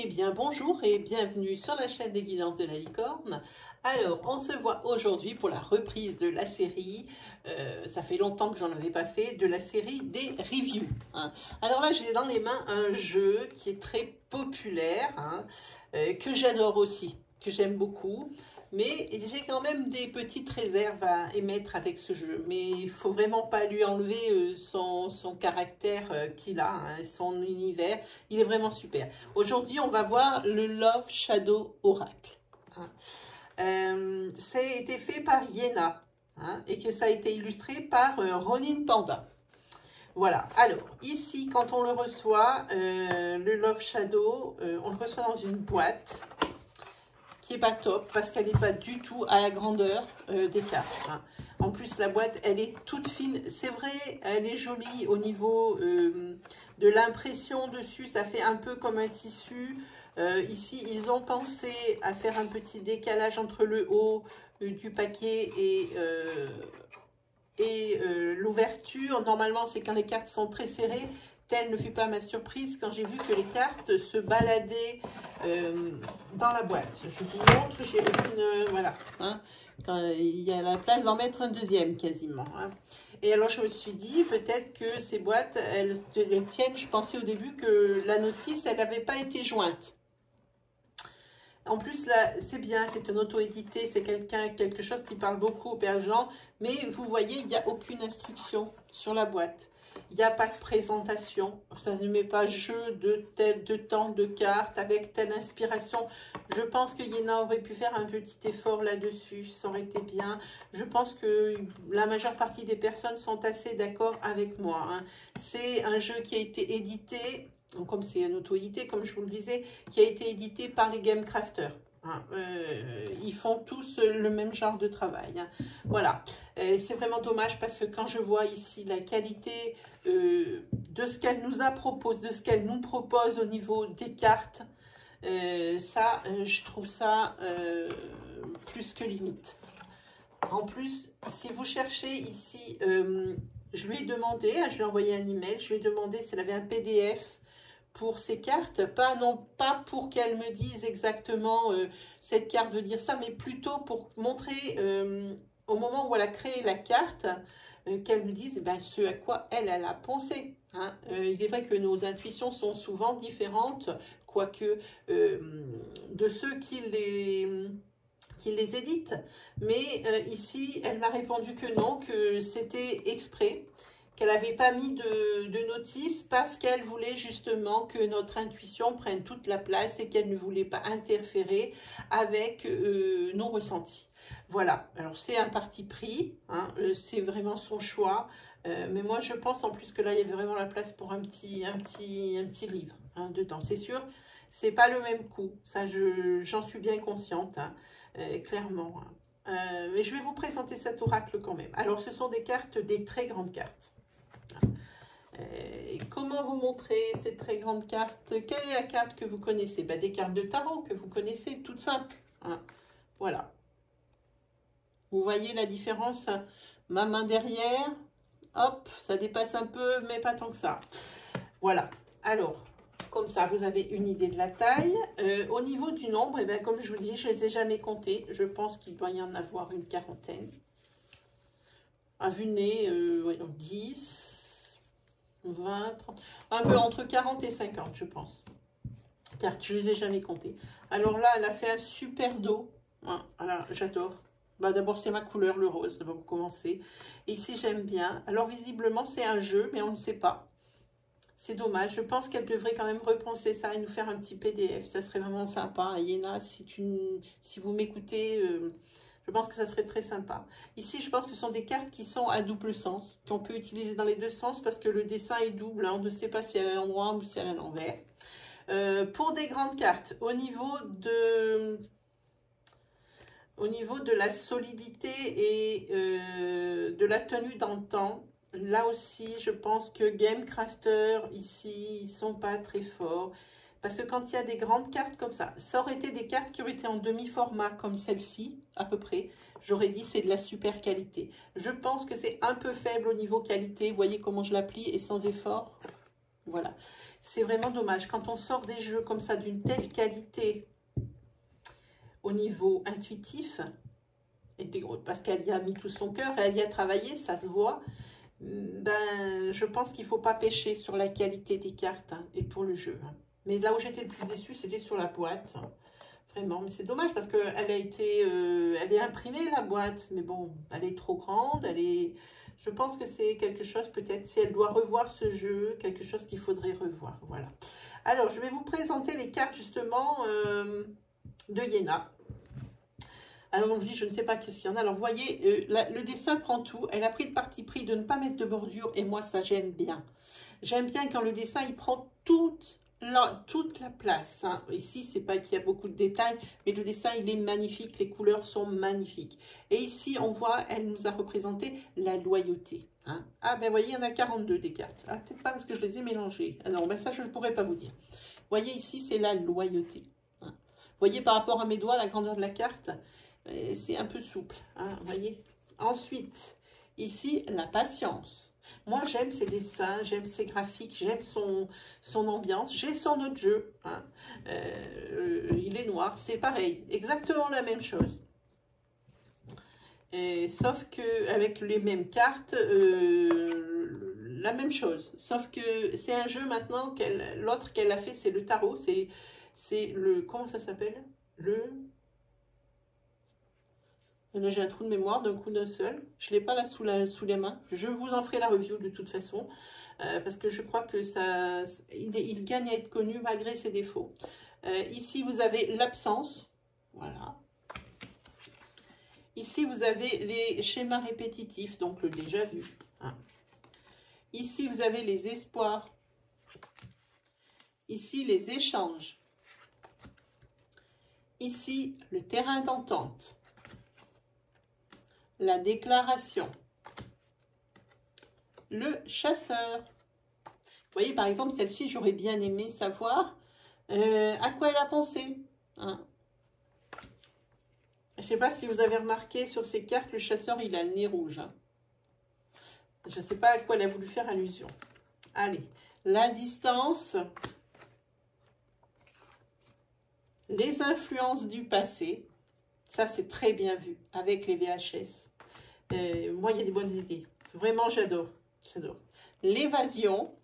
Eh bien bonjour et bienvenue sur la chaîne des guidances de la licorne. Alors on se voit aujourd'hui pour la reprise de la série, ça fait longtemps que j'en avais pas fait, de la série des reviews. Alors là j'ai dans les mains un jeu qui est très populaire, que j'adore aussi, que j'aime beaucoup. Mais j'ai quand même des petites réserves à émettre avec ce jeu. Mais il ne faut vraiment pas lui enlever son caractère qu'il a, son univers. Il est vraiment super. Aujourd'hui, on va voir le Love Shadow Oracle. Ça a été fait par Yéna et que ça a été illustré par Ronin Panda. Voilà, alors ici, quand on le reçoit, le Love Shadow, on le reçoit dans une boîte qui est pas top parce qu'elle n'est pas du tout à la grandeur des cartes. En plus, la boîte, elle est toute fine. C'est vrai, elle est jolie au niveau de l'impression dessus. Ça fait un peu comme un tissu. Ici, ils ont pensé à faire un petit décalage entre le haut du paquet et l'ouverture. Normalement, c'est quand les cartes sont très serrées. Telle ne fut pas ma surprise quand j'ai vu que les cartes se baladaient dans la boîte. Je vous montre, j'ai aucune... voilà. Quand il y a la place d'en mettre un deuxième quasiment. Et alors je me suis dit, peut-être que ces boîtes, elles tiennent. Je pensais au début que la notice, elle n'avait pas été jointe. En plus, là, c'est bien, c'est un auto-édité, c'est quelque chose qui parle beaucoup aux gens. Mais vous voyez, il n'y a aucune instruction sur la boîte. Il n'y a pas de présentation, ça ne met pas jeu de temps de cartes avec telle inspiration. Je pense que Yéna aurait pu faire un petit effort là-dessus, ça aurait été bien. Je pense que la majeure partie des personnes sont assez d'accord avec moi. C'est un jeu qui a été édité, comme c'est un auto-édité, comme je vous le disais, qui a été édité par les Game Crafters. Ils font tous le même genre de travail. Voilà, c'est vraiment dommage parce que quand je vois ici la qualité de ce qu'elle nous a proposé, de ce qu'elle nous propose au niveau des cartes, je trouve ça plus que limite. En plus, si vous cherchez ici, je lui ai demandé, je lui ai envoyé un email, je lui ai demandé si elle avait un PDF pour ces cartes, non pas pour qu'elle me dise exactement cette carte veut dire ça, mais plutôt pour montrer au moment où elle a créé la carte, qu'elle nous dise ce à quoi elle a pensé. Il est vrai que nos intuitions sont souvent différentes, quoique de ceux qui les éditent. Mais ici, elle m'a répondu que non, que c'était exprès, qu'elle n'avait pas mis de notice parce qu'elle voulait justement que notre intuition prenne toute la place et qu'elle ne voulait pas interférer avec nos ressentis. Voilà, alors c'est un parti pris, c'est vraiment son choix, mais moi je pense en plus que là il y avait vraiment la place pour un petit livre dedans. C'est sûr, c'est pas le même coup, ça j'en suis bien consciente, clairement. Mais je vais vous présenter cet oracle quand même. Alors ce sont des cartes, des très grandes cartes. Et comment vous montrer ces très grandes cartes? Quelle est la carte que vous connaissez? Des cartes de tarot que vous connaissez, toutes simples. Voilà. Vous voyez la différence? Ma main derrière, hop, ça dépasse un peu, mais pas tant que ça. Voilà. Alors, comme ça, vous avez une idée de la taille. Au niveau du nombre, comme je vous dis, je ne les ai jamais comptés. Je pense qu'il doit y en avoir une quarantaine. À vue de nez, voyons, 10... 20, 30, un peu entre 40 et 50, je pense. Car je ne les ai jamais comptés. Alors là, elle a fait un super dos. Voilà, j'adore. D'abord, c'est ma couleur, le rose, ça va vous commencer. Et ici, j'aime bien. Alors, visiblement, c'est un jeu, mais on ne sait pas. C'est dommage. Je pense qu'elle devrait quand même repenser ça et nous faire un petit PDF. Ça serait vraiment sympa. Yéna, si vous m'écoutez... je pense que ça serait très sympa. Ici, je pense que ce sont des cartes qui sont à double sens, qu'on peut utiliser dans les deux sens parce que le dessin est double. On ne sait pas si elle est à l'endroit ou si elle est à l'envers. Pour des grandes cartes, au niveau de la solidité et de la tenue dans le temps, là aussi, je pense que Game Crafter, ici, ils ne sont pas très forts. Parce que quand il y a des grandes cartes comme ça aurait été des cartes qui auraient été en demi-format comme celle-ci, à peu près. J'aurais dit c'est de la super qualité. Je pense que c'est un peu faible au niveau qualité. Vous voyez comment je la plie et sans effort. Voilà. C'est vraiment dommage. Quand on sort des jeux comme ça d'une telle qualité au niveau intuitif, et parce qu'elle y a mis tout son cœur, elle y a travaillé, ça se voit, ben, je pense qu'il ne faut pas pêcher sur la qualité des cartes hein, et pour le jeu. Hein. Mais là où j'étais le plus déçue, c'était sur la boîte. Hein. Vraiment, mais c'est dommage parce qu'elle a été, elle est imprimée la boîte, mais bon, elle est trop grande, je pense que c'est quelque chose peut-être, si elle doit revoir ce jeu, quelque chose qu'il faudrait revoir, voilà. Alors, je vais vous présenter les cartes justement de Yéna. Alors, je ne sais pas qu'est-ce qu'il y en a. Alors, vous voyez, le dessin prend tout. Elle a pris le parti pris de ne pas mettre de bordure et moi, ça, j'aime bien. J'aime bien quand le dessin, il prend toute la place. Hein. Ici, c'est pas qu'il y a beaucoup de détails, mais le dessin, il est magnifique. Les couleurs sont magnifiques. Et ici, on voit, elle nous a représenté la loyauté. Hein. Ah, ben, vous voyez, il y en a 42 des cartes. Ah, peut-être pas parce que je les ai mélangées. Ah non, ben ça, je ne pourrais pas vous dire. Vous voyez, ici, c'est la loyauté. Hein. Vous voyez, par rapport à mes doigts, la grandeur de la carte, c'est un peu souple. Hein, vous voyez. Ensuite, ici, la patience. Moi, j'aime ses dessins, j'aime ses graphiques, j'aime son ambiance. J'ai son autre jeu. Hein. Il est noir, c'est pareil. Exactement la même chose. Sauf que avec les mêmes cartes, la même chose. Sauf que c'est un jeu maintenant, l'autre qu'elle a fait, c'est le tarot. C'est le... Comment ça s'appelle? Là, j'ai un trou de mémoire d'un coup d'un seul. Je ne l'ai pas là sous les mains. Je vous en ferai la review de toute façon. Parce que je crois que ça, il gagne à être connu malgré ses défauts. Ici, vous avez l'absence. Voilà. Ici, vous avez les schémas répétitifs, donc le déjà vu. Hein. Ici, vous avez les espoirs. Ici, les échanges. Ici, le terrain d'entente. La déclaration. Le chasseur. Vous voyez, par exemple, celle-ci, j'aurais bien aimé savoir à quoi elle a pensé. Hein. Je ne sais pas si vous avez remarqué sur ces cartes, le chasseur, il a le nez rouge. Hein. Je ne sais pas à quoi elle a voulu faire allusion. Allez, la distance. Les influences du passé. Ça, c'est très bien vu avec les VHS. Moi, il y a des bonnes idées. Vraiment, j'adore. J'adore. L'évasion.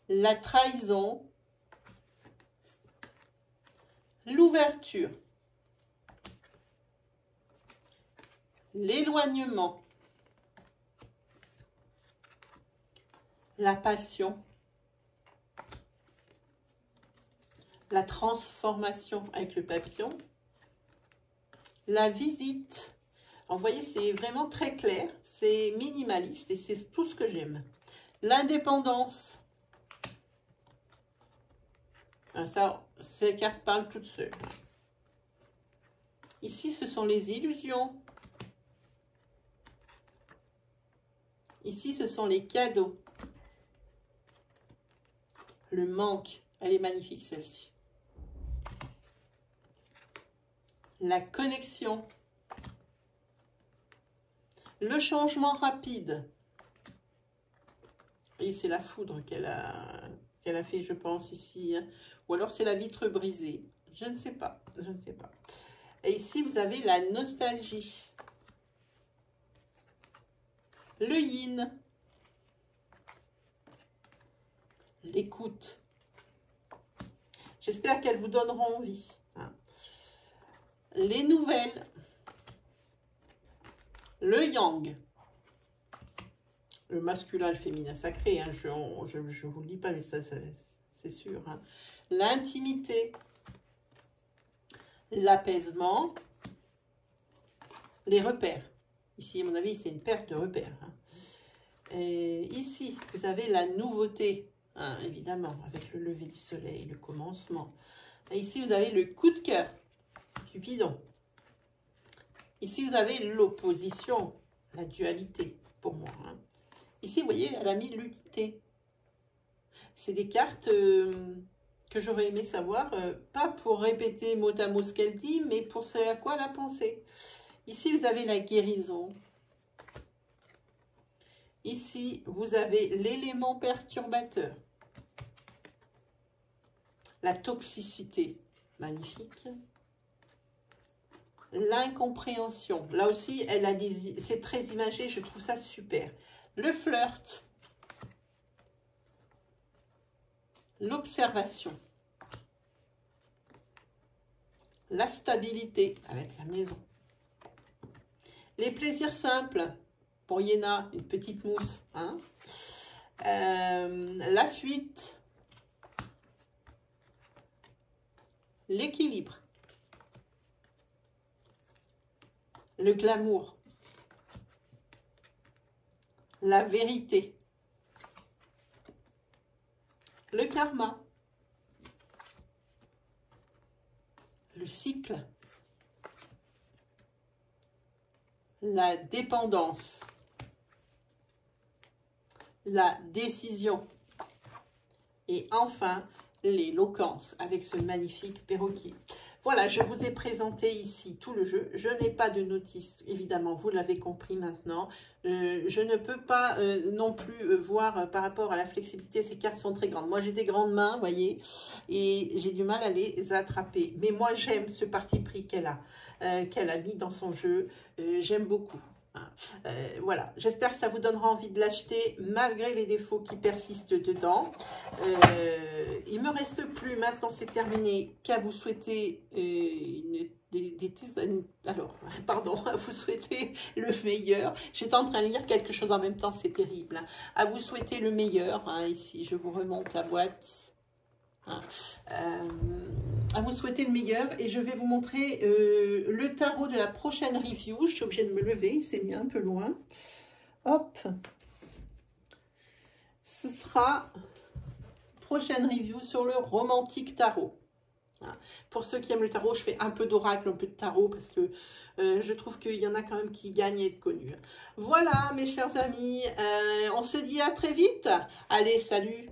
La trahison. L'ouverture. L'éloignement. La passion. La transformation avec le papillon. La visite. Alors, vous voyez, c'est vraiment très clair. C'est minimaliste et c'est tout ce que j'aime. L'indépendance. Ça, ces cartes parlent toutes seules. Ici, ce sont les illusions. Ici, ce sont les cadeaux. Le manque. Elle est magnifique, celle-ci. La connexion. Le changement rapide. Et c'est la foudre qu'elle a fait, je pense, ici. Ou alors, c'est la vitre brisée. Je ne sais pas. Je ne sais pas. Et ici, vous avez la nostalgie. Le yin. L'écoute. J'espère qu'elles vous donneront envie. Hein. Les nouvelles. Le yang. Le masculin, le féminin sacré. Hein. Je ne vous le dis pas, mais ça c'est sûr. Hein. L'intimité. L'apaisement. Les repères. Ici, à mon avis, c'est une perte de repères. Hein. Et ici, vous avez la nouveauté. Hein, évidemment, avec le lever du soleil, le commencement. Et ici, vous avez le coup de cœur. Cupidon. Ici, vous avez l'opposition, la dualité, pour moi. Hein. Ici, vous voyez, elle a mis l'unité. C'est des cartes que j'aurais aimé savoir, pas pour répéter mot à mot ce qu'elle dit, mais pour ce à quoi elle a pensé. Ici, vous avez la guérison. Ici, vous avez l'élément perturbateur. La toxicité, magnifique. L'incompréhension, là aussi, elle a des, c'est très imagé, je trouve ça super. Le flirt. L'observation. La stabilité avec la maison. Les plaisirs simples. Pour Yéna, une petite mousse. Hein. La fuite. L'équilibre. Le glamour. La vérité. Le karma. Le cycle. La dépendance. La décision. Et enfin, l'éloquence avec ce magnifique perroquet. Voilà, je vous ai présenté ici tout le jeu. Je n'ai pas de notice, évidemment, vous l'avez compris maintenant. Je ne peux pas non plus voir par rapport à la flexibilité, ces cartes sont très grandes. Moi, j'ai des grandes mains, vous voyez, et j'ai du mal à les attraper. Mais moi, j'aime ce parti pris qu'elle a mis dans son jeu. J'aime beaucoup. Voilà, j'espère que ça vous donnera envie de l'acheter malgré les défauts qui persistent dedans. Il me reste plus, maintenant c'est terminé, qu'à vous souhaiter alors, pardon, à vous souhaiter le meilleur. J'étais en train de lire quelque chose en même temps, c'est terrible. Hein. À vous souhaiter le meilleur, hein, ici je vous remonte la boîte. Hein. À vous souhaiter le meilleur et je vais vous montrer le tarot de la prochaine review. Je suis obligée de me lever, il s'est mis un peu loin. Hop, ce sera prochaine review sur le romantique tarot. Hein. Pour ceux qui aiment le tarot, je fais un peu d'oracle, un peu de tarot parce que je trouve qu'il y en a quand même qui gagnent et être connus. Voilà mes chers amis, on se dit à très vite. Allez, salut!